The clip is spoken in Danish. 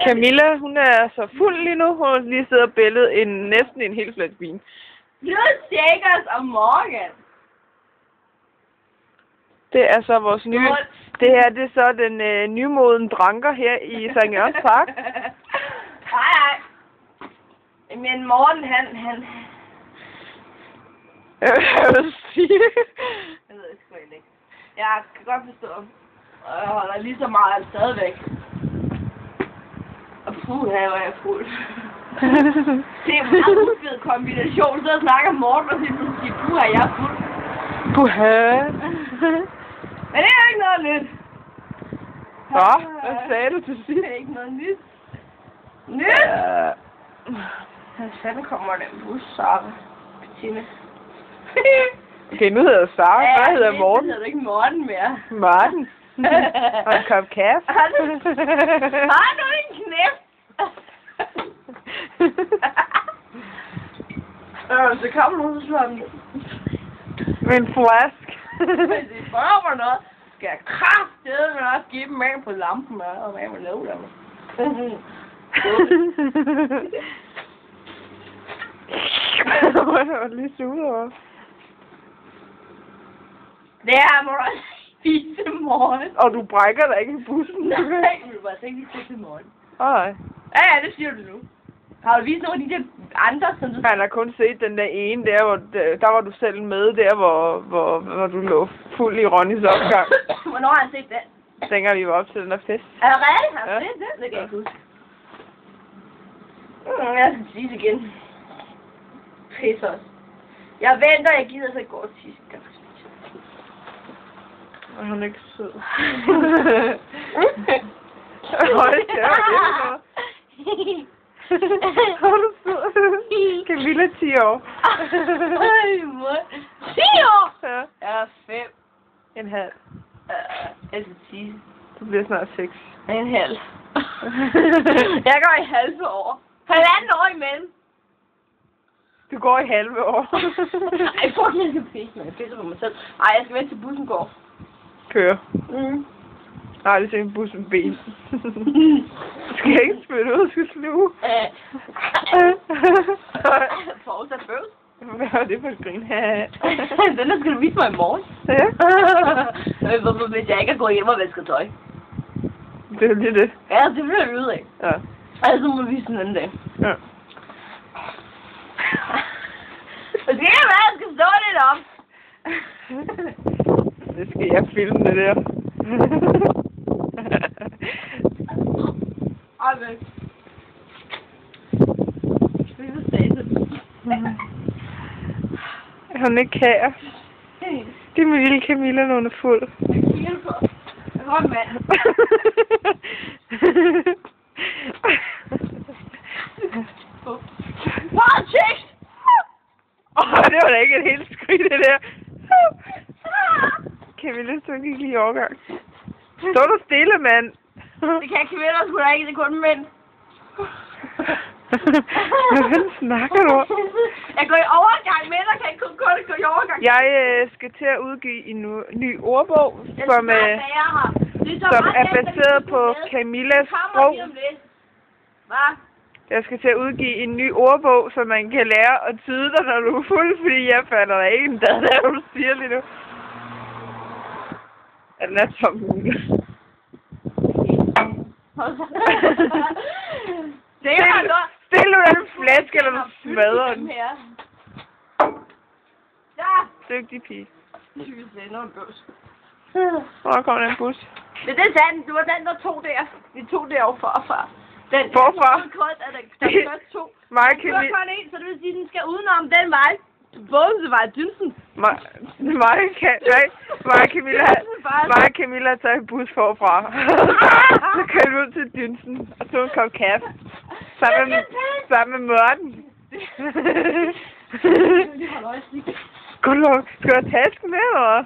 Camilla, hun er så fuld lige nu. Hun har lige siddet og bællet næsten en hel flaske vin. Shakers om morgen. Det er så vores nye... Det her, det er så den nymoden dranker her i St. Jørgens Park. Nej. Men Morten, han... Jeg vil sige... Jeg ved det sgu ikke. Jeg kan godt forstå, og jeg holder lige så meget af det stadigvæk. Og her var jeg fuld. Det er en meget udfed kombination. Så snakker Morten og siger, jeg er fuld. Men det er ikke noget nyt. Nå, hvad sagde du til sidst? Det er ikke noget nyt. Nyt? Hvad fanden kommer den bus, Sara? Bettina. Okay, nu hedder Sara. Hvad hedder Morten? Nu hedder du ikke Morten mere. Martin. Og en kop kaffe. Har du en knæft? Så kommer du så sådan. Med en flask. Hvis de spørger mig noget, skal jeg kraftedeme også give dem af på lampen og hvad man laver der. Jeg var lige suget over. Det her må du også spise i morgen. Og du brækker dig ikke i bussen? Nej, men du må altså ikke spise i morgen. Nej. Ja, det siger du nu. Har du vist nogle af de der andre, som du... Han har kun set den der ene der, hvor der var du selv med der, hvor du lå fuld i Ronnys opgang. Hvornår har han set den? Dengang vi var op til den der fest. Er det rigtigt? Har du set den? Det kan jeg ikke huske. Jeg skal tisse igen. Pis også. Jeg venter, jeg gider så gå og tisse. Og han er ikke sød. Hold kæft, hvor er du sød. Camilla 10 år. 10 år? Ja. Jeg er 5. En halv. Jeg skal tisse. Du bliver snart 6. En halv. Jeg går i halve år. Halvandet år imellem. Du går i halve år. Ej, fuck, jeg skal pisse, man. Jeg pisser på mig selv. Ej, jeg skal vente til bussen går. Køre. Mm. Jeg har aldrig set en bus med ben. Skal jeg ikke spytte ud, skal sluge? Fortsat bøvs. Hvad var det for et grin? Den der skal du vise mig i morgen. Ja. Hvis jeg ikke er gået hjem og vasket tøj. Det er lige det. Ja, det bliver vi ud af. Ja. Ej, så må vi vise den anden dag. Ja. Hvad skal jeg være? Jeg skal stå lidt op. Det skal jeg filme det der. Ej, væk. Vi vil se det. Hun ikke kære. Det er min lille Camilla, når hun er fuld. Jeg kigger på. Jeg har en mand. Voldtægt! Det var da ikke et helt skridt, det der. Camilla, så gik lige i overgang. Står du stille, mand? Det kan kvinder sgu da ikke, det er kun mænd. Hvad snakker du om? Jeg går i overgang, mænd kan ikke kun gå i overgang. Jeg skal til at udgive en ny ordbog, som er baseret på Camillas sprog. Hvad? Jeg skal til at udgive en ny ordbog, så man kan lære at tyde dig, når du er fuld, fordi jeg falder der ikke en dag, der du siger lige nu. Er den er tom hule? Stil nu den flaske, eller du smadrer den. Ja! Dygtig pige. Det synes jeg, noget bøvs. Hvor kommer den bus? Det er sandt. Du var den, der tog der. Vi tog derovre forfra. Den Hvorfor? Der kørte to. Mig og Camilla. kun en, så det vil sige, at den skal udenom den vej. Både til vej Dynsen. Mig og Camilla tager en bus forfra. Så kører vi ud til Dynsen og tog en kop kaffe. Sammen med Morten. Skal du have tasken med, eller hvad?